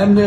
MA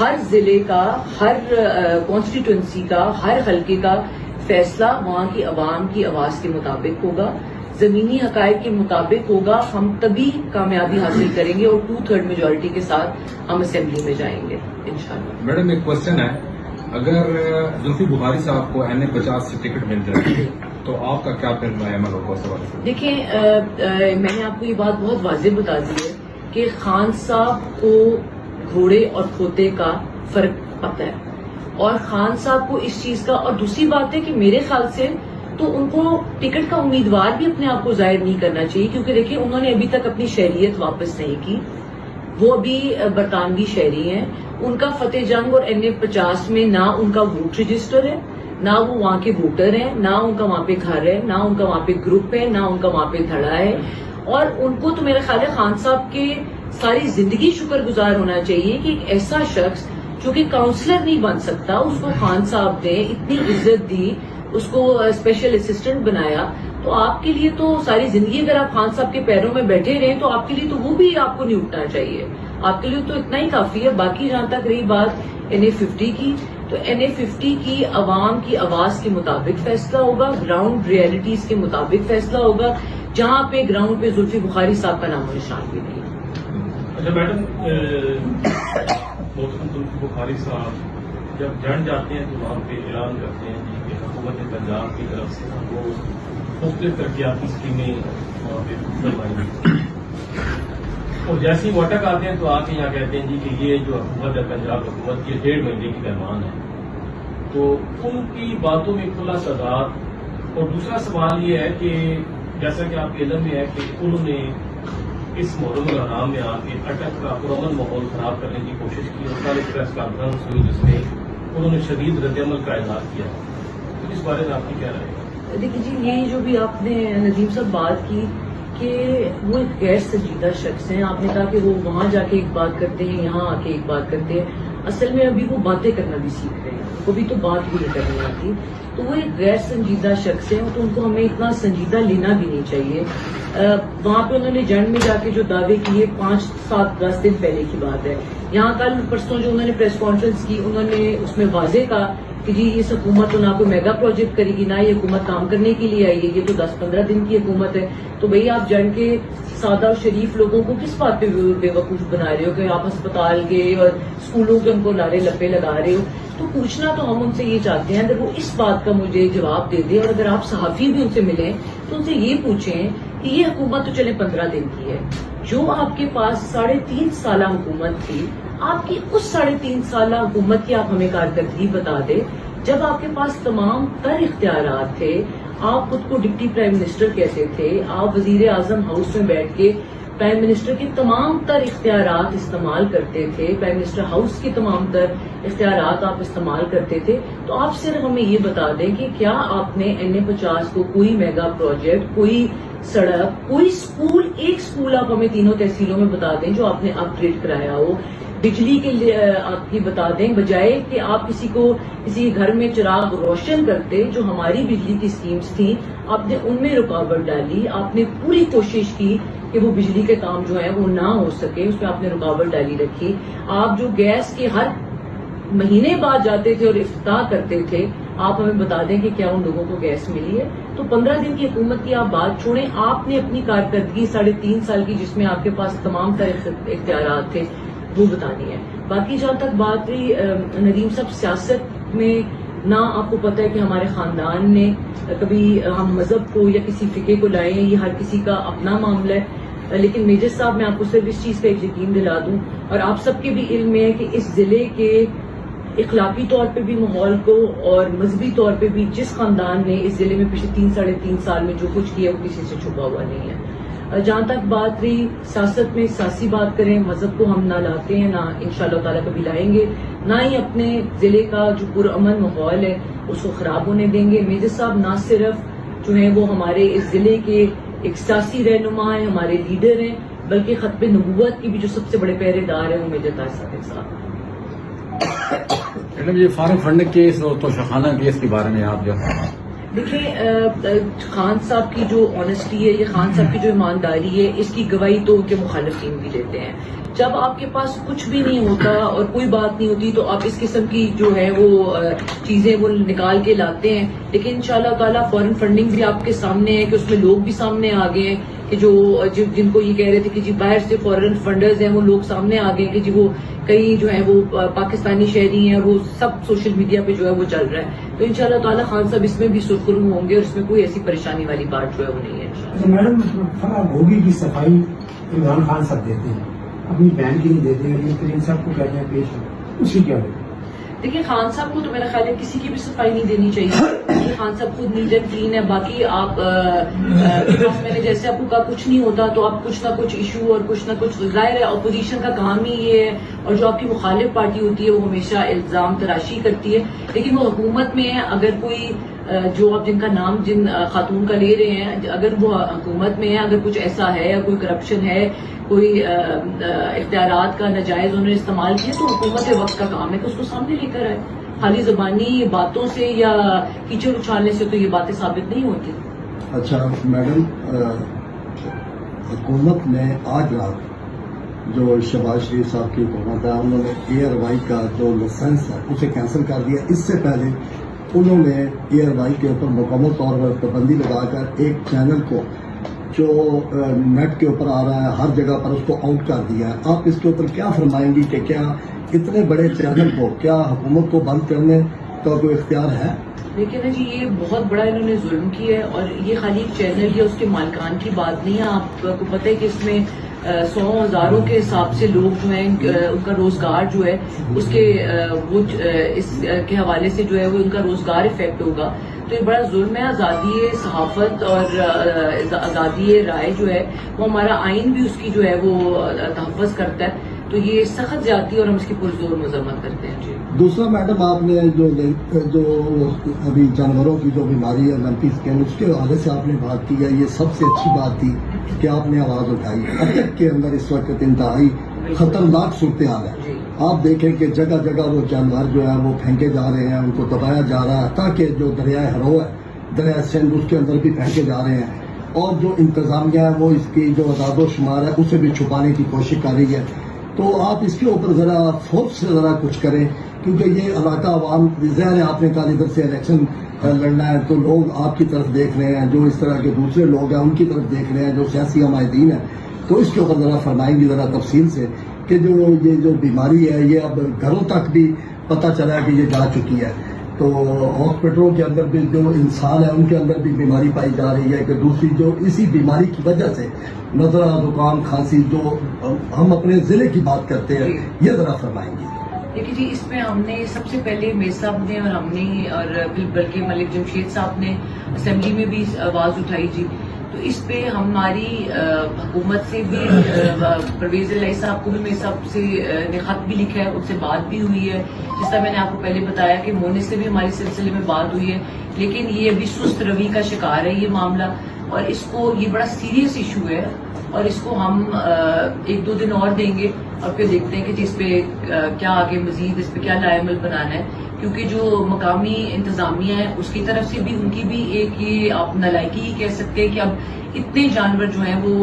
ہر ضلع کا، ہر constituency کا، ہر حلقے کا فیصلہ وہاں کی عوام کی آواز کے مطابق ہوگا، زمینی حقائق کے مطابق ہوگا. ہم تبھی کامیابی حاصل کریں گے اور 2/3 میجورٹی کے ساتھ ہم اسمبلی میں جائیں گے انشاءاللہ. میڈم ایک کوشچن ہے، اگر زلفی بخاری صاحب کو NA-50 سے ٹکٹ مل جائے تو آپ کا کیا پھر عمل ہوگا اس حوالے سے؟ دیکھیں، میں نے آپ کو یہ بات بہت واضح بتا دی ہے کہ خان صاحب کو گھوڑے اور کھوتے کا فرق پتہ ہے، اور خان صاحب کو اس چیز کا، اور دوسری بات ہے کہ میرے خیال سے تو ان کو ٹکٹ کا امیدوار بھی اپنے آپ کو ظاہر نہیں کرنا چاہیے، کیونکہ دیکھیں انہوں نے ابھی تک اپنی شہریت واپس نہیں کی، وہ ابھی برطانوی شہری ہیں. ان کا فتح جنگ اور NA-50 میں نہ ان کا ووٹ رجسٹر ہے، نہ وہ وہاں کے ووٹر ہیں، نہ ان کا وہاں پہ گھر ہے، نہ ان کا وہاں پہ گروپ ہے، نہ ان کا وہاں پہ دھڑا ہے. اور ان کو تو میرا خیال ہے خان صاحب کے ساری زندگی شکر گزار ہونا چاہیے کہ ایک ایسا شخص جو کہ کاؤنسلر نہیں بن سکتا، اس کو خان صاحب نے اتنی عزت دی، اس کو اسپیشل اسسٹنٹ بنایا. تو آپ کے لیے تو ساری زندگی اگر آپ خان صاحب کے پیروں میں بیٹھے رہیں تو آپ کے لیے تو وہ بھی آپ کو نہیں اٹھنا چاہیے، آپ کے لیے تو اتنا ہی کافی ہے. باقی جہاں تک رہی بات NA-50 کی، تو NA-50 کی عوام کی آواز کے مطابق فیصلہ ہوگا، گراؤنڈ ریئلٹیز کے مطابق فیصلہ ہوگا، جہاں پہ گراؤنڈ پہ زلفی بخاری صاحب کا نام و نشان بھی نہیں. اچھا میڈم، محترم زلفی بخاری صاحب جب جڑ جاتے ہیں تو وہاں پہ اعلان کرتے ہیں کہ حکومت پنجاب کی طرف سے ہم کو مختلف ترقیاتی اسکیمیں وہاں پہ بنوائی گئی، اور جیسے ہی واٹک آتے ہیں تو آ کے یہاں کہتے ہیں جی کہ یہ جو حکومت ہے پنجاب حکومت کی 1.5 مہینے کی مہمان ہے. تو ان کی باتوں میں کھلا صدات. اور دوسرا سوال یہ ہے کہ جیسا کہ آپ کے علم میں ہے کہ انہوں نے اس محرم الحرام میں آ کے اٹک کا پرامن ماحول خراب کرنے کی کوشش کی، اور کل ایک پریس کانفرنس ہوئی جس میں انہوں نے شدید رد عمل کا اظہار کیا. تو اس بارے میں آپ کی کیا رائے ہے؟ دیکھیے جی، یہ جو بھی آپ نے ندیم صاحب بات کی کہ وہ ایک غیر سنجیدہ شخص ہیں. آپ نے کہا کہ وہ وہاں جا کے ایک بات کرتے ہیں، یہاں آ کے ایک بات کرتے ہیں. اصل میں ابھی وہ باتیں کرنا بھی سیکھ رہے ہیں، وہ بھی تو بات بھی نہیں کرنی آتی. تو وہ ایک غیر سنجیدہ شخص ہے، تو ان کو ہمیں اتنا سنجیدہ لینا بھی نہیں چاہیے. وہاں پہ انہوں نے جنگ میں جا کے جو دعوے کیے 5, 7, 10 دن پہلے کی بات ہے. یہاں کل پرسوں جو انہوں نے پریس کانفرنس کی، انہوں نے اس میں واضح کہا کہ جی اس حکومت تو نہ کوئی میگا پروجیکٹ کرے گی، نہ یہ حکومت کام کرنے کے لیے آئی ہے، یہ تو 10-15 دن کی حکومت ہے. تو بھئی آپ جنگ کے سادہ اور شریف لوگوں کو کس بات پہ بے وقوف بنا رہے ہو کہ آپ اسپتال کے اور اسکولوں کے ان کو لارے لپے لگا رہے ہو؟ تو پوچھنا تو ہم ان سے یہ چاہتے ہیں اگر وہ اس بات کا مجھے جواب دے دے، اور اگر آپ صحافی بھی ان سے ملیں تو ان سے یہ پوچھیں کہ یہ حکومت تو چلے 15 دن کی ہے، جو آپ کے پاس 3.5 سالہ حکومت تھی، آپ کی اس 3.5 سالہ حکومت کی آپ ہمیں کارکردگی بتا دیں. جب آپ کے پاس تمام تر اختیارات تھے، آپ خود کو ڈپٹی پرائم منسٹر کہتے تھے، آپ وزیر اعظم ہاؤس میں بیٹھ کے پرائم منسٹر کے تمام تر اختیارات استعمال کرتے تھے، پرائم منسٹر ہاؤس کے تمام تر اختیارات آپ استعمال کرتے تھے. تو آپ صرف ہمیں یہ بتا دیں کہ کیا آپ نے NA-50 کو کوئی میگا پروجیکٹ، کوئی سڑک، کوئی اسکول، ایک اسکول آپ ہمیں تینوں تحصیلوں میں بتا دیں جو آپ نے اپ گریڈ کرایا ہو. بجلی کے لیے آپ کی بتا دیں، بجائے کہ آپ کسی گھر میں چراغ روشن کرتے، جو ہماری بجلی کی اسکیمز تھیں آپ نے ان میں رکاوٹ ڈالی. آپ نے پوری کوشش کی کہ وہ بجلی کے کام جو ہیں وہ نہ ہو سکے، اس میں آپ نے رکاوٹ ڈالی رکھی. آپ جو گیس کے ہر مہینے بعد جاتے تھے اور افتتاح کرتے تھے، آپ ہمیں بتا دیں کہ کیا ان لوگوں کو گیس ملی ہے. تو 15 دن کی حکومت کی آپ بات چھوڑیں، آپ نے اپنی کارکردگی 3.5 سال کی جس میں آپ کے پاس تمام تر اختیارات تھے وہ بتانی ہے. باقی جہاں تک بات رہی ندیم صاحب، سیاست میں نہ آپ کو پتہ ہے کہ ہمارے خاندان نے کبھی ہم مذہب کو یا کسی فقہ کو لائے ہیں، یہ ہر کسی کا اپنا معاملہ ہے. لیکن میجر صاحب میں آپ کو صرف اس چیز کا ایک یقین دلا دوں، اور آپ سب کے بھی علم میں ہے کہ اس ضلع کے اخلاقی طور پہ بھی ماحول کو اور مذہبی طور پہ بھی جس خاندان نے اس ضلع میں پچھلے 3-3.5 سال میں جو کچھ کیا وہ کسی سے چھپا ہوا نہیں ہے. جہاں تک بات رہی سیاست میں سیاسی بات کریں، مذہب کو ہم نہ لاتے ہیں، نہ انشاءاللہ تعالیٰ کبھی لائیں گے، نہ ہی اپنے ضلع کا جو پرامن ماحول ہے اس کو خراب ہونے دیں گے. میجر صاحب نہ صرف جو ہیں وہ ہمارے اس ضلع کے ایک سیاسی رہنما ہیں، ہمارے لیڈر ہیں، بلکہ ختم نبوت کی بھی جو سب سے بڑے پہرے دار ہیں وہ میجر طاہر صادق صاحب. میڈم یہ فاروق فنڈ کیس اور توشخانہ کیس کے بارے میں آپ جو دیکھیں، خان صاحب کی جو آنیسٹی ہے، یہ خان صاحب کی جو ایمانداری ہے، اس کی گواہی تو ان کے مخالفین بھی دیتے ہیں. جب آپ کے پاس کچھ بھی نہیں ہوتا اور کوئی بات نہیں ہوتی تو آپ اس قسم کی جو ہے وہ چیزیں وہ نکال کے لاتے ہیں. لیکن انشاءاللہ تعالیٰ فورن فنڈنگ بھی آپ کے سامنے ہے کہ اس میں لوگ بھی سامنے آ گئے ہیں کہ جن کو یہ کہہ رہے تھے کہ جی باہر سے فورن فنڈرز ہیں وہ لوگ سامنے آ گئے کہ جی وہ کئی جو ہے وہ پاکستانی شہری ہیں اور وہ سب سوشل میڈیا پہ جو ہے وہ چل رہا ہے. تو انشاءاللہ تعالیٰ خان صاحب اس میں بھی سرخرو ہوں گے اور اس میں کوئی ایسی پریشانی والی بات جو ہے وہ نہیں ہے انشاءاللہ. میڈم فرا گھوگی کی صفائی عمران خان صاحب دیتے ہیں, اپنی بہن کی نہیں دیتے ہیں, لیکن کریم صاحب کو کہتے ہیں پیش ہو, اس کی کیا ہے؟ دیکھیے خان صاحب کو تو میرا خیال ہے کسی کی بھی صفائی نہیں دینی چاہیے. خان صاحب خود نیٹ اینڈ کلین ہے. باقی آپ میں نے جیسے آپ کو کہا کچھ نہیں ہوتا تو آپ کچھ نہ کچھ ایشو اور کچھ نہ کچھ, ظاہر ہے اپوزیشن کا کام ہی یہ ہے اور جو آپ کی مخالف پارٹی ہوتی ہے وہ ہمیشہ الزام تراشی کرتی ہے. لیکن وہ حکومت میں ہے, اگر کوئی جو آپ جن کا نام جن خاتون کا لے رہے ہیں اگر وہ حکومت میں ہے, اگر کچھ ایسا ہے یا کوئی کرپشن ہے, کوئی اختیارات کا ناجائز انہوں نے استعمال کیا تو حکومت وقت کا کام ہے کہ اس کو سامنے لے کر آئے. خالی زبانی باتوں سے یا کیچڑ اچھالنے سے تو یہ باتیں ثابت نہیں ہوتی. اچھا میڈم, حکومت نے آج رات جو شہباز شریف صاحب کی حکومت ہے انہوں نے ایئر وائی کا جو لائسنس ہے اسے کینسل کر دیا. اس سے پہلے انہوں نے ایئر وائی کے اوپر مکمل طور پر پابندی لگا کر ایک چینل کو جو نیٹ کے اوپر آ رہا ہے ہر جگہ پر اس کو آؤٹ کر دیا ہے. آپ اس کے اوپر کیا فرمائیں گی کہ کیا اتنے بڑے چینل کو کیا حکومت کو بند کرنے کا کوئی اختیار ہے؟ لیکن جی یہ بہت بڑا انہوں نے ظلم کیا ہے اور یہ خالی ایک چینل یا اس کے مالکان کی بات نہیں ہے. آپ کو پتہ ہے کہ اس میں 100,000 کے حساب سے لوگ جو ہیں ان کا روزگار جو ہے اس کے وہ اس کے حوالے سے جو ہے وہ ان کا روزگار افیکٹ ہوگا. تو یہ بڑا ظلم ہے. آزادی صحافت اور آزادی رائے جو ہے وہ ہمارا آئین بھی اس کی جو ہے وہ تحفظ کرتا ہے. تو یہ سخت زیادتی اور ہم اس کی پرزور مذمت کرتے ہیں. جی دوسرا میڈم, آپ نے جو ابھی جانوروں کی جو بیماری ہے لمپی اسکن اس کے حوالے سے آپ نے بات کی ہے, یہ سب سے اچھی بات تھی کہ آپ نے آواز اٹھائی. افریقہ کے اندر اس وقت انتہائی خطرناک صورتحال ہے. آپ دیکھیں کہ جگہ جگہ وہ جانور جو ہے وہ پھینکے جا رہے ہیں, ان کو دبایا جا رہا ہے, تاکہ جو دریائے ہرو ہے دریائے سندھ اس کے اندر بھی پھینکے جا رہے ہیں, اور جو انتظامیہ ہے وہ اس کی جو اعداد و شمار ہے اسے بھی چھپانے کی کوشش کر رہی ہے. تو آپ اس کے اوپر ذرا فورس سے ذرا کچھ کریں, کیونکہ یہ علاقہ عوام ظاہر ہے آپ نے کہا ادھر سے الیکشن لڑنا ہے تو لوگ آپ کی طرف دیکھ رہے ہیں, جو اس طرح کے دوسرے لوگ ہیں ان کی طرف دیکھ رہے ہیں جو سیاسی حمایتین ہیں. تو اس کے اوپر ذرا فرمائیں گی ذرا تفصیل سے کہ یہ جو بیماری ہے یہ اب گھروں تک بھی پتہ چلا ہے کہ یہ جا چکی ہے. تو ہاسپٹلوں کے اندر بھی جو انسان ہے ان کے اندر بھی بیماری پائی جا رہی ہے کہ دوسری جو اسی بیماری کی وجہ سے نزلہ, زکام, کھانسی جو ہم اپنے ضلع کی بات کرتے ہیں یہ ذرا فرمائیں گی. دیکھیے جی, اس میں ہم نے سب سے پہلے میر صاحب نے اور ہم نے اور بلکہ ملک جمشید صاحب نے اسمبلی میں بھی آواز اٹھائی. جی تو اس پہ ہماری حکومت سے بھی پرویز الہی صاحب کو بھی میر صاحب سے نے خط بھی لکھا ہے, ان سے بات بھی ہوئی ہے. جس طرح میں نے آپ کو پہلے بتایا کہ مونے سے بھی ہماری سلسلے میں بات ہوئی ہے. لیکن یہ ابھی سست روی کا شکار ہے یہ معاملہ, اور اس کو یہ بڑا سیریس ایشو ہے اور اس کو ہم 1-2 دن اور دیں گے اور پھر دیکھتے ہیں کہ جس پہ کیا آگے مزید اس پہ کیا لائے عمل بنانا ہے. کیونکہ جو مقامی انتظامیہ ہے اس کی طرف سے بھی ان کی بھی ایک یہ آپ نالائکی ہی کہہ سکتے ہیں کہ اب اتنے جانور جو ہیں وہ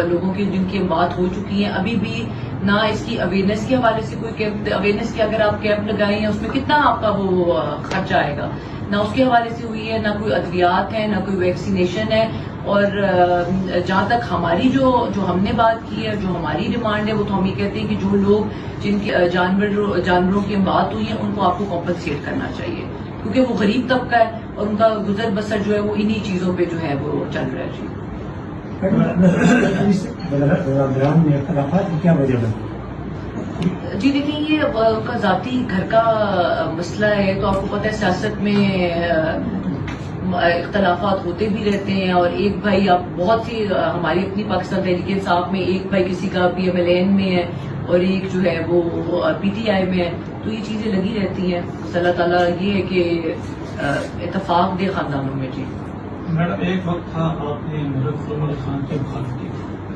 لوگوں کی جن کی بات ہو چکی ہیں, ابھی بھی نہ اس کی اویئرنیس کے حوالے سے کوئی کیمپ, اویئرنیس کے اگر آپ کیمپ لگائیں ہیں اس میں کتنا آپ کا وہ خرچہ آئے گا, نہ اس کے حوالے سے ہوئی ہے, نہ کوئی ادویات ہیں, نہ کوئی ویکسینیشن ہے. اور جہاں تک ہماری جو ہم نے بات کی ہے, جو ہماری ڈیمانڈ ہے, وہ تو ہم یہ کہتے ہیں کہ جو لوگ جن کی جانوروں کی بات ہوئی ہے ان کو آپ کو کمپنسیٹ کرنا چاہیے, کیونکہ وہ غریب طبقہ ہے اور ان کا گزر بسر جو ہے وہ انہی چیزوں پہ جو ہے وہ چل رہا ہے. میں اختلافات کی کیا وجہ بنتی؟ جی دیکھیں, یہ ان کا ذاتی گھر کا مسئلہ ہے. تو آپ کو پتہ ہے سیاست میں اختلافات ہوتے بھی رہتے ہیں, اور ایک بھائی آپ بہت سی ہماری اپنی پاکستان تحریک انصاف میں ایک بھائی کسی کا PMLN میں ہے اور ایک جو ہے وہ PTI میں ہے. تو یہ چیزیں لگی رہتی ہیں. اللہ تعالیٰ یہ ہے کہ اتفاق دے خاندانوں میں. جی میڈم, ایک وقت تھا آپ نے غلام علی خان کی مخالفت کی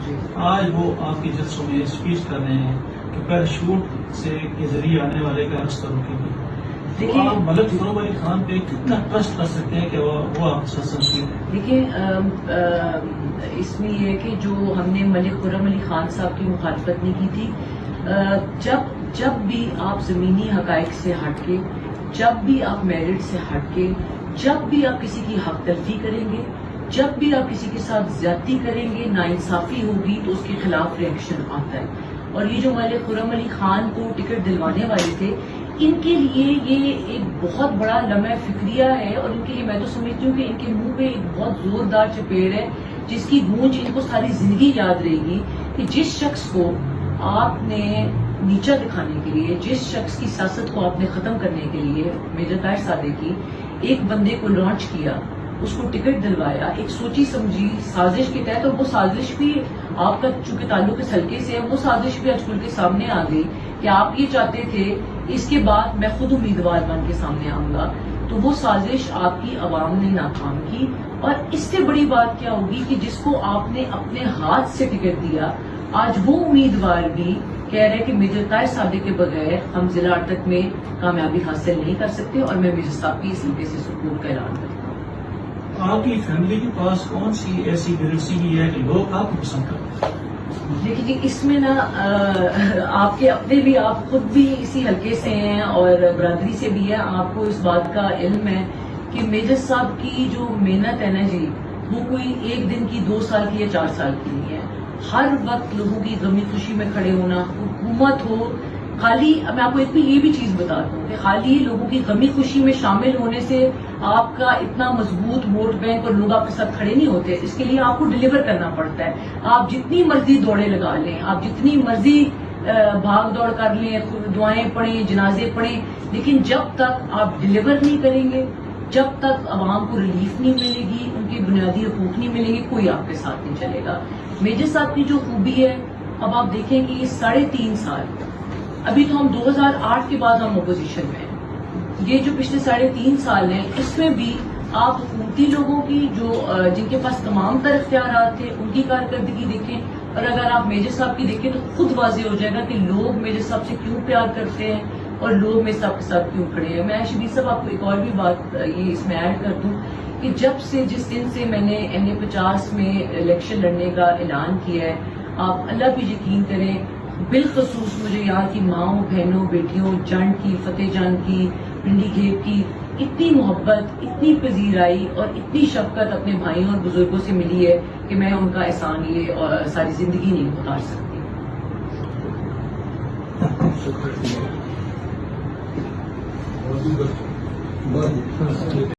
تھی, آج وہ آپ کے جلسوں میں اسپیچ کر رہے ہیں کہ پیراشوٹ سے کے ذریعے آنے والے کا راستہ روکیں گے. دیکھیے آپ ملک خرم علی خان پہ کتنا ٹرسٹ کر سکتے ہیں کہ وہ آپ سے سمجھیں؟ دیکھیں اس میں یہ ہے کہ جو ہم نے ملک خرم علی خان صاحب کی مخالفت نہیں کی تھی، جب بھی آپ زمینی حقائق سے ہٹ کے، جب بھی آپ میرٹ سے ہٹ کے، جب بھی آپ کسی کی حق تلفی کریں گے، جب بھی آپ کسی کے ساتھ زیادتی کریں گے، ناانصافی ہوگی، تو اس کے خلاف ریئیکشن آتا ہے. اور یہ جو ملک خرم علی خان کو ٹکٹ دلوانے والے تھے، ان کے لیے یہ ایک بہت بڑا لمحہ فکریہ ہے، اور ان کے لیے میں تو سمجھتی ہوں کہ ان کے منہ پہ ایک بہت زوردار چپیڑ ہے جس کی گونج ان کو ساری زندگی یاد رہے گی، کہ جس شخص کو آپ نے نیچا دکھانے کے لیے، جس شخص کی سیاست کو آپ نے ختم کرنے کے لیے میجر طاہر صادق کی ایک بندے کو لانچ کیا، اس کو ٹکٹ دلوایا ایک سوچی سمجھی سازش کے تحت، اور وہ سازش بھی آپ کا چونکہ تعلق اس حلقے سے ہے، وہ سازش بھی آج کھل کے سامنے آ گئی کہ آپ یہ چاہتے تھے اس کے بعد میں خود امیدوار بن کے سامنے آؤں گا، تو وہ سازش آپ کی عوام نے ناکام کی. اور اس سے بڑی بات کیا ہوگی کہ جس کو آپ نے اپنے ہاتھ سے ٹکٹ دیا، آج وہ امیدوار بھی کہہ رہے کہ میجر طاہر صادق کے بغیر ہم ضلع اٹک میں کامیابی حاصل نہیں کر سکتے، اور میں میجر صاحب کی اس حلقے سے سپورٹ کا اعلان کرتا ہوں. آپ کی فیملی کے پاس کون سی ایسی لیڈرسی بھی ہے کہ لوگ آپ کو پسند کرتے ہیں؟ دیکھیے جی، اس میں نا آپ کے اپنے بھی، آپ خود بھی اسی حلقے سے ہیں اور برادری سے بھی ہے، آپ کو اس بات کا علم ہے کہ میجر صاحب کی جو محنت ہے نا جی، وہ کوئی ایک دن کی، 2 سال کی یا 4 سال کی نہیں ہے. ہر وقت لوگوں کی غمی خوشی میں کھڑے ہونا، حکومت ہو، خالی میں آپ کو ایک بھی یہ بھی چیز بتاتا ہوں کہ خالی لوگوں کی غمی خوشی میں شامل ہونے سے آپ کا اتنا مضبوط ووٹ بینک اور لوگ آپ کے ساتھ کھڑے نہیں ہوتے. اس کے لیے آپ کو ڈیلیور کرنا پڑتا ہے. آپ جتنی مرضی دوڑے لگا لیں، آپ جتنی مرضی بھاگ دوڑ کر لیں، دعائیں پڑھیں، جنازے پڑھیں، لیکن جب تک آپ ڈیلیور نہیں کریں گے، جب تک عوام کو ریلیف نہیں ملے گی، ان کے بنیادی حقوق نہیں ملیں گے، کوئی آپ کے ساتھ نہیں چلے گا. میجر صاحب کی جو خوبی ہے، اب آپ دیکھیں کہ یہ 3.5 سال، ابھی تو ہم 2008 کے بعد ہم اپوزیشن میں ہیں، یہ جو پچھلے 3.5 سال ہیں، اس میں بھی آپ حکومتی لوگوں کی جو جن کے پاس تمام تر اختیارات تھے ان کی کارکردگی دیکھیں، اور اگر آپ میجر صاحب کی دیکھیں تو خود واضح ہو جائے گا کہ لوگ میجر صاحب سے کیوں پیار کرتے ہیں اور لوگ میجر صاحب کے ساتھ کیوں کھڑے ہیں. میں شبیر صاحب آپ کو ایک اور بھی بات یہ اس میں ایڈ کر دوں کہ جس دن سے میں نے NA50 میں الیکشن لڑنے کا اعلان کیا ہے، آپ اللہ پہ یقین کریں، بالخصوص مجھے یہاں کی ماؤں، بہنوں، بیٹیوں، جنڈ کی، فتح جان کی، پنڈی گھیب کی اتنی محبت، اتنی پذیرائی اور اتنی شفقت اپنے بھائیوں اور بزرگوں سے ملی ہے کہ میں ان کا احسان یہ ساری زندگی نہیں اتار سکتی. بس